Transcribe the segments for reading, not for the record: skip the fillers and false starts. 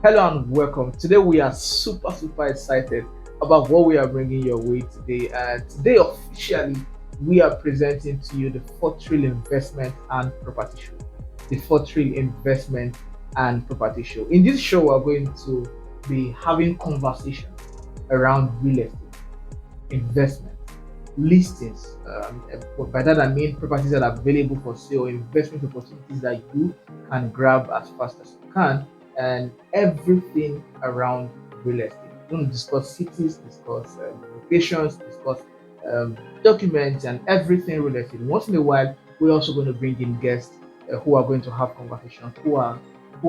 Hello and welcome. Today we are super excited about what we are bringing your way today. And today officially we are presenting to you the Fortreal Investment and Property Show. The Fortreal Investment and Property Show. In this show, we're going to be having conversations around real estate, investment, listings. By that I mean properties that are available for sale, investment opportunities that you can grab as fast as you can, and everything around real estate. We're going to discuss cities, discuss locations, discuss um, documents, and everything real estate. Once in a while, we're also going to bring in guests who are going to have conversations, who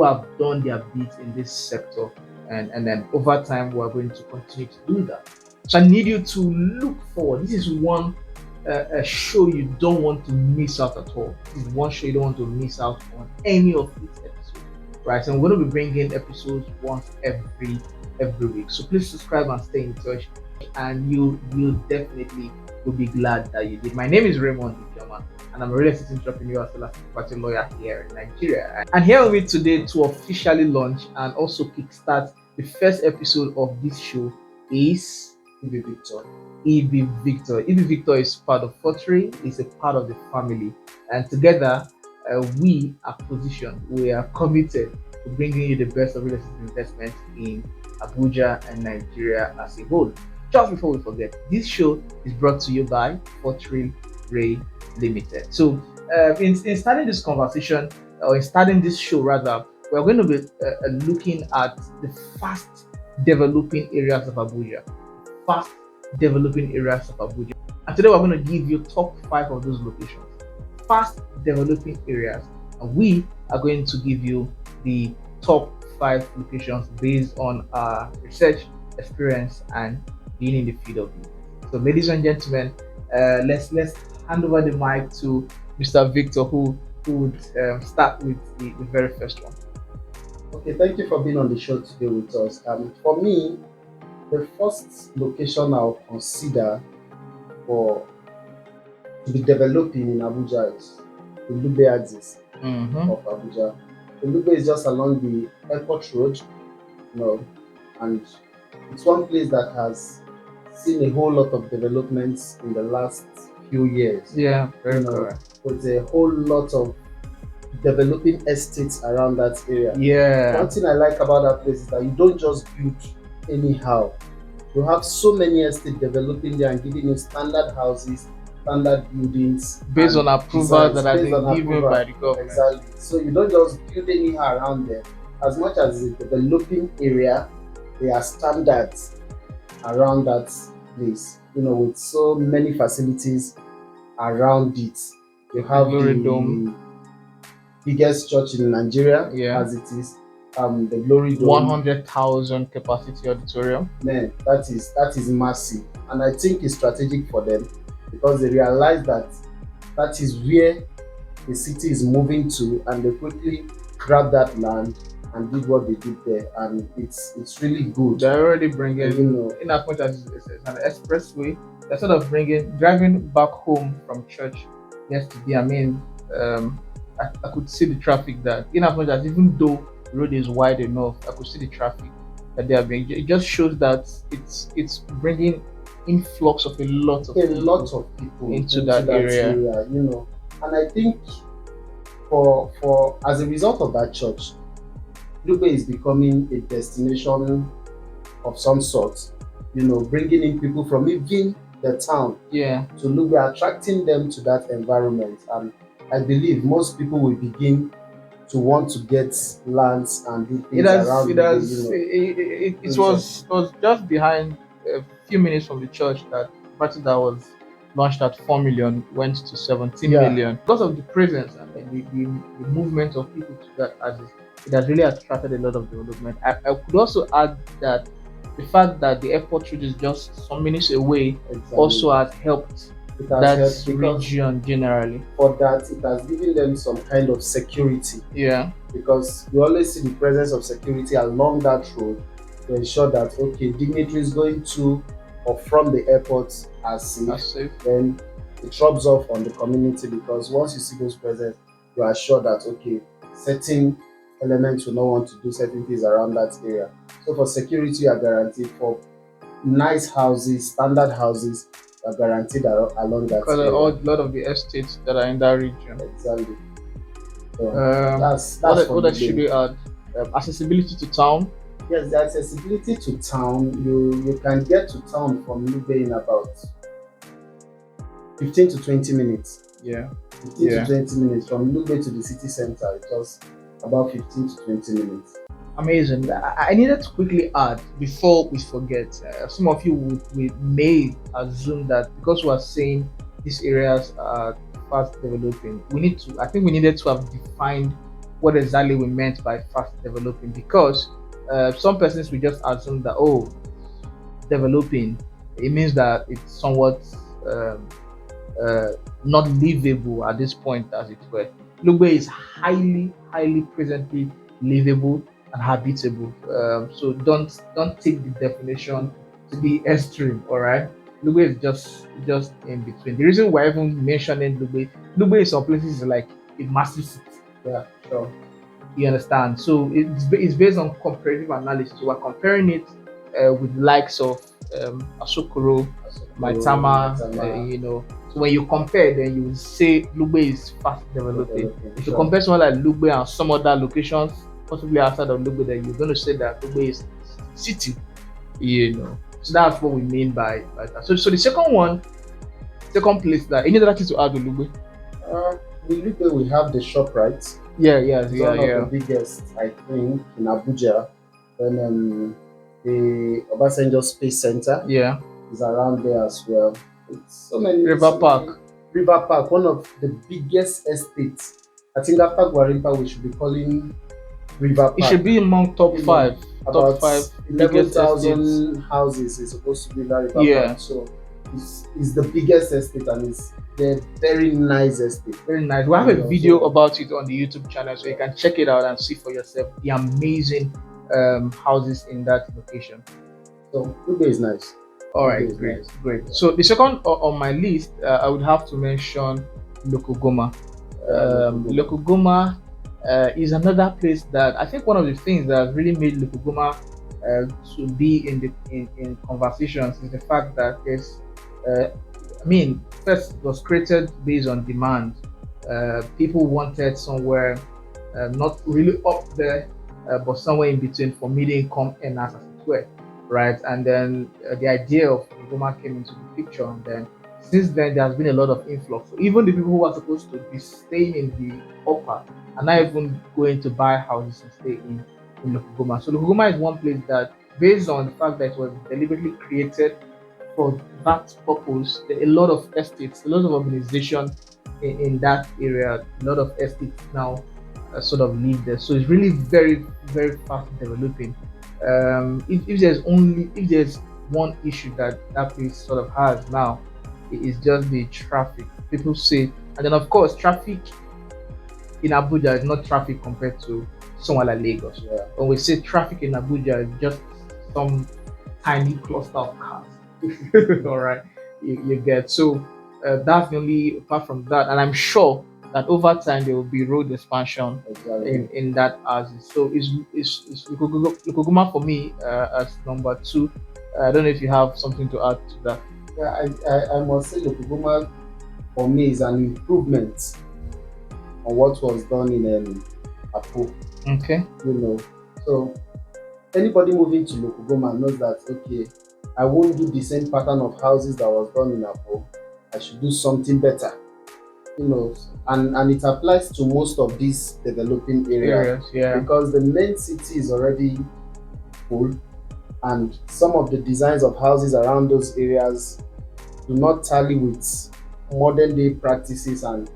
have done their bit in this sector, and then over time we are going to continue to do that. So I need you to look forward. This is one a show you don't want to miss out at all. This is one show you don't want to miss out on any of its episodes, right? And we're going to be bringing episodes once every week. So please subscribe and stay in touch, and you definitely will be glad that you did. My name is Raymond Ijeomah, and I'm a real estate entrepreneur as well as a property lawyer here in Nigeria. And here with me today to officially launch and also kickstart the first episode of this show is Idu Victor. Ibi Victor is part of Fortreal, is a part of the family, and together we are positioned, we are committed to bringing you the best of real estate investment in Abuja and Nigeria as a whole. Just before we forget, this show is brought to you by Fortreal Rei Ltd. So, in starting this conversation, or in starting this show rather, we're going to be looking at the fast developing areas of Abuja. Fast developing areas of Abuja. And today we're going to give you top 5 of those locations. Fast developing areas. And we are going to give you the top 5 locations based on our research experience and being in the field of business. So ladies and gentlemen, let's hand over the mic to Mr. Victor who would start with the very first one. Okay, thank you for being on the show today with us. For me, the first location I'll consider for to be developing in Abuja is the Lube axis of Abuja. The Lube is just along the airport road, and it's one place that has seen a whole lot of developments in the last few years. Yeah, very correct. With a whole lot of developing estates around that area. Yeah. One thing I like about that place is that you don't just build anyhow. You have so many estates developing there and giving you standard houses, standard buildings based on approval that has been given by the government. Exactly. So you don't just build anyhow around there. As much as it's a developing area, there are standards around that place. With so many facilities around it. You have Glory the Dome, biggest church in Nigeria, as it is. The Glory Dome, 100,000 capacity auditorium. Man, that is massive, and I think it's strategic for them because they realize that that is where the city is moving to, and they quickly grab that land and did what they did there, and it's really good. They're already bringing, in as much as it's an expressway, they're sort of driving back home from church yesterday. I mean, I could see the traffic that, in as much as even though the road is wide enough, I could see the traffic that they are bringing. It just shows that it's bringing influx of a lot of people into that area. And I think for as a result of that church, Lube is becoming a destination of some sort, bringing in people from even the town to Lube, attracting them to that environment. And I believe most people will begin to want to get lands and do things around it was just behind a few minutes from the church that party that was launched at 4 million went to 17 million because of the presence and the movement of people to that axis. It has really attracted a lot of development. I could also add that the fact that the airport road is just some minutes away also has helped that region generally. For that, it has given them some kind of security. Yeah. Because you always see the presence of security along that road to ensure that dignitaries going to or from the airport are safe. Then it rubs off on the community because once you see those presence, you are sure that certain elements will not want to do certain things around that area. So for security, you are guaranteed. For nice houses, standard houses, are guaranteed along that Because all area. a lot of the estates that are in that region. Exactly. So Um, that's for what else should Lugbe. we add? Accessibility to town. Yes, the accessibility to town. You can get to town from Lugbe in about 15 to 20 minutes. Yeah, 15 to yeah. 20 minutes from Lugbe to the city center. It's just about 15 to 20 minutes. Amazing. I needed to quickly add before we forget. Some of you may assume that because we are saying these areas are fast developing, we need to. I think we needed to have defined what exactly we meant by fast developing, because some persons will just assume that, oh, developing, it means that it's somewhat um, uh, not livable at this point, as it were. Lugbe is highly presently livable and habitable. So don't take the definition to be extreme. All right, Lugbe is just in between. The reason why I even mentioning Lugbe in some places is like a massive city. Yeah, sure. You understand? So it's based on comparative analysis. So we're comparing it with the likes of Asokoro, Asokoro, Maitama, Maitama, So when you compare, then you will say Lugbe is fast developing. developing. If you Sure. compare someone like Lugbe and some other locations, possibly outside of Lugbe, then you're going to say that Lugbe is city. So that's what we mean by that. So the second place that any other things to add with Lugbe? In Lugbe, we have the shop, right? Yeah, yeah, It's yeah, one of the yeah, biggest, I think, in Abuja. Then the Obasanjo Space Center yeah. is around there as well. It's River so many. Park. River Park, one of the biggest estates. I think after Gwarimpa, we should be calling River It should Park. be among top You know, five, top about five biggest estates. 11,000 houses is supposed to be in that River Park. Yeah, So it's the biggest estate and it's the very nice estate. very nice. We have You a know, video so about it on the YouTube channel, so you can check it out and see for yourself the amazing houses in that location. Lugbe is nice. All Lugbe right, is great, nice. great. Yeah. So the second on my list, I would have to mention Lokogoma. Lokogoma. Lokogoma is another place that I think one of the things that has really made Lokogoma to be in conversations is the fact that first it was created based on demand. People wanted somewhere not really up there, but somewhere in between for middle income earners, as it were, right? And then the idea of Goma came into the picture, and then since then there has been a lot of influx. So even the people who are supposed to be staying in the upper are not even going to buy houses and stay in Lokogoma. So Lokogoma is one place that, based on the fact that it was deliberately created for that purpose, a lot of estates, a lot of urbanization in that area, a lot of estates now sort of live there. So it's really very fast developing. If there's one issue that that place sort of has now, it is just the traffic. People say, and then of course traffic in Abuja is not traffic compared to somewhere like Lagos. Yeah. When we say traffic in Abuja, it's just some tiny cluster of cars. All right, you get. So that's the only, apart from that, and I'm sure that over time there will be road expansion Exactly. in that axis. So it's Lokogoma for me as number two. I don't know if you have something to add to that. Yeah, I must say Lokogoma for me is an improvement on what was done in Apo. Okay. You know, so anybody moving to Lokogoma knows that okay, I won't do the same pattern of houses that was done in Apo. I should do something better. You know, and it applies to most of these developing areas Areas, yeah. because the main city is already full, and some of the designs of houses around those areas do not tally with modern day practices, and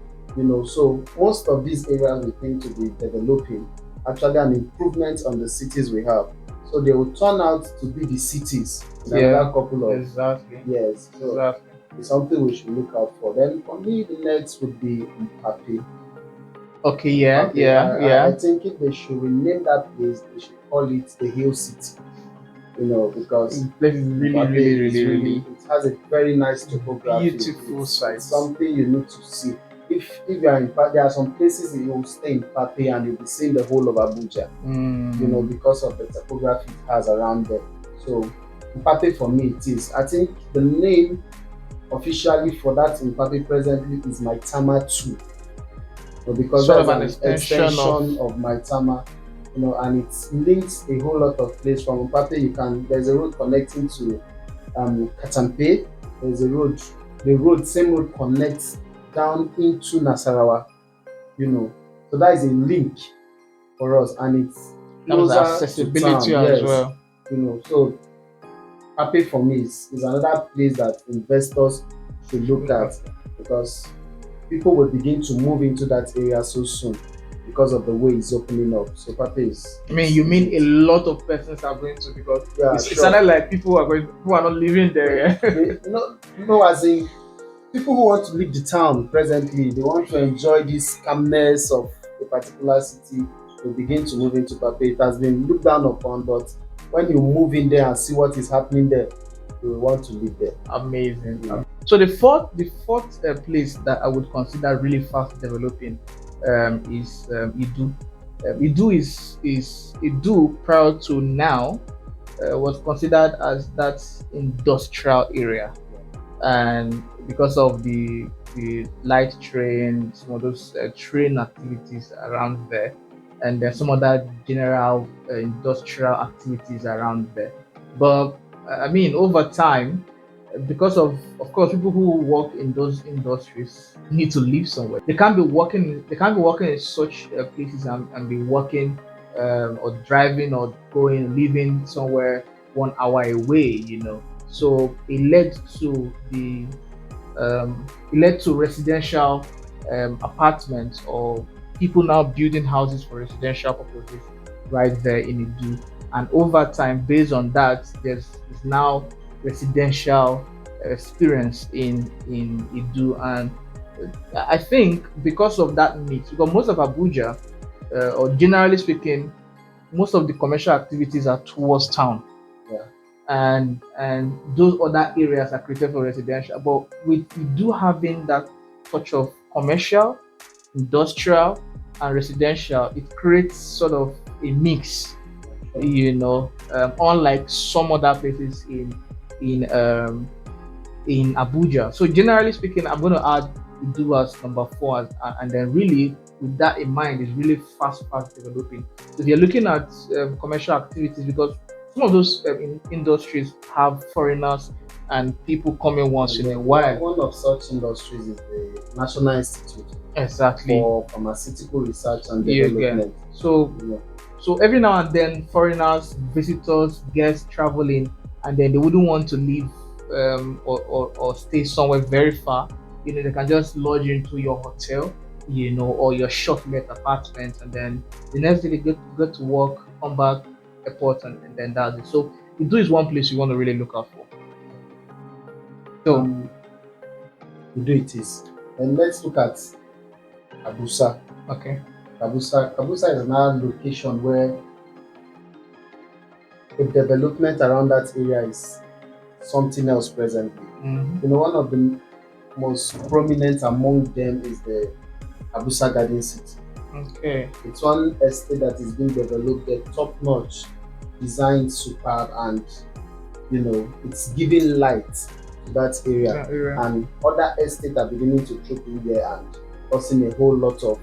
so most of these areas we think to be developing actually an improvement on the cities we have, so they will turn out to be the cities in another couple of years. So Exactly. it's something we should look out for. Then for me, the next would be Mpapi. Okay, yeah, Mpapi. yeah, I yeah. think if they should rename that place, they should call it the Hill City. Because The place is Mpapi is really, it has a very nice topography. beautiful It's sights. something you need to see. if you are in there are some places that you will stay in Papyi and you'll be seeing the whole of Abuja, because of the topography it has around there. So Papyi for me it is. I think the name officially for that in Papyi presently is Maitama 2. Because Sort of that's an an extension extension of Maitama, and it links a whole lot of place from Papyi. There's a road connecting to Katampe. There's a road, same road connects down into Nasarawa, So that is a link for us, and it's terms of closer to accessibility town. as Yes, well. So Papyi for me is another place that investors should look at, because people will begin to move into that area so soon because of the way it's opening up. So Papyi is. I mean, you mean a lot of persons are going to, because Yeah, it's sure. sounded like people are not living there. As in people who want to leave the town presently, they want to enjoy this calmness of a particular city, will begin to move into Papyi. It has been looked down upon, but when you move in there and see what is happening there, you will want to live there. Amazing. So the fourth place that I would consider really fast developing is Idu. Idu prior to now was considered as that industrial area, and because of the light train, some of those train activities around there, and then some other general industrial activities around there. But I mean, over time, because of course, people who work in those industries need to live somewhere. They can't be working. They can't be working in such places and be working or driving or going living somewhere 1 hour away. So it led to residential apartments, or people now building houses for residential purposes right there in Idu. And over time, based on that, there's now residential experience in Idu. And I think because of that mix, because most of Abuja, or generally speaking, most of the commercial activities are towards town, Yeah. and those other areas are created for residential. But with Idu having that touch of commercial, industrial, and residential, it creates sort of a mix, unlike some other places in Abuja. So generally speaking, I'm going to add Idu as number four, and then really with that in mind, is really fast developing. So if you're looking at commercial activities, because some of those industries have foreigners and people coming once in a while. One of such industries is the National Institute Exactly. for Pharmaceutical Research and Development. So every now and then, foreigners, visitors, guests traveling, and then they wouldn't want to leave or stay somewhere very far. They can just lodge into your hotel, or your short-let apartment, and then the next day they go to work, come back, airport, and then that's it. So Idu is one place you want to really look out for. So Idu it is. And let's look at Abuja. Okay. Abuja is another location where the development around that area is something else presently. One of the most prominent among them is the Abuja Garden City. Okay. It's one estate that is being developed there, top notch, designed superb, and it's giving light to that area. And other estates are beginning to troop in there and causing a whole lot of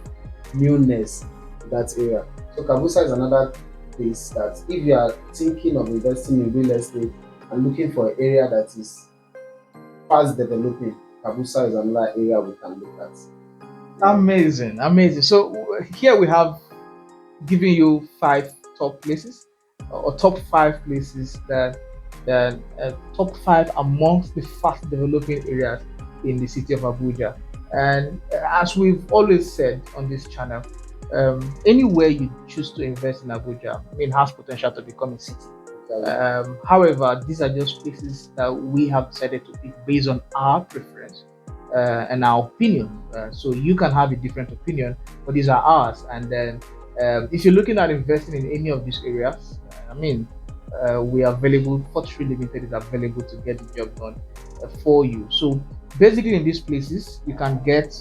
newness to that area. So Abuja is another place that if you are thinking of investing in real estate and looking for an area that is fast developing, Abuja is another area we can look at. Amazing. So here we have given you 5 top places, or top 5 places that top 5 amongst the fast developing areas in the city of Abuja. And as we've always said on this channel, anywhere you choose to invest in Abuja, has potential to become a city. However, these are just places that we have decided to pick based on our preference and our opinion. So you can have a different opinion, but these are ours. And then if you're looking at investing in any of these areas, we are available. Fortreal Limited is available to get the job done for you. So basically, in these places, you can get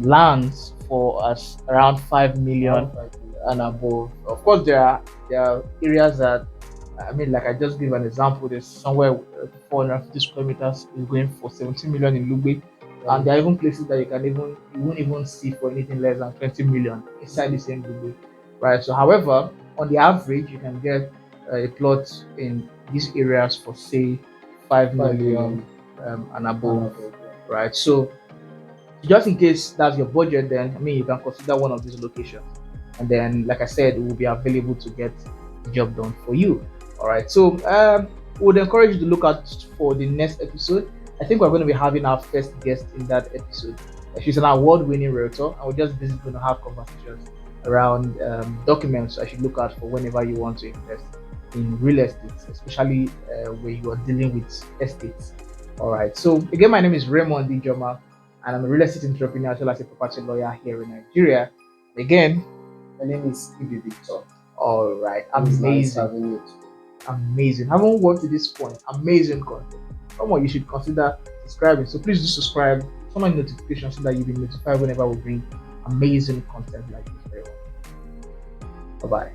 lands for us around 5 million Around 5 million. and above. Of course, there are areas that, I mean, like I just give an example. There's somewhere 450 square meters is going for 17 million in Lugbe, and there are even places that you won't even see for anything less than 20 million inside the same Lugbe, right? So, however, on the average, you can get a plot in these areas for say 5 million 5 million and and above, above. right? So just in case that's your budget, then I mean you can consider one of these locations, and then like I said, it will be available to get the job done for you. All right. So would encourage you to look out for the next episode. I think we're going to be having our first guest in that episode. She's an award-winning realtor, and we're just basically going to have conversations around documents I should look out for whenever you want to invest in real estate, especially where you are dealing with estates. All right. So again, my name is Raymond Ijeomah, and I'm a real estate entrepreneur as well as a property lawyer here in Nigeria. Again, My name is Idu Victor. all right, It was nice amazing, having you. amazing. Haven't worked to this point, amazing content. Come on, you should consider subscribing. So please do subscribe, turn on notifications so that you'll be notified whenever we bring amazing content like this. Bye bye.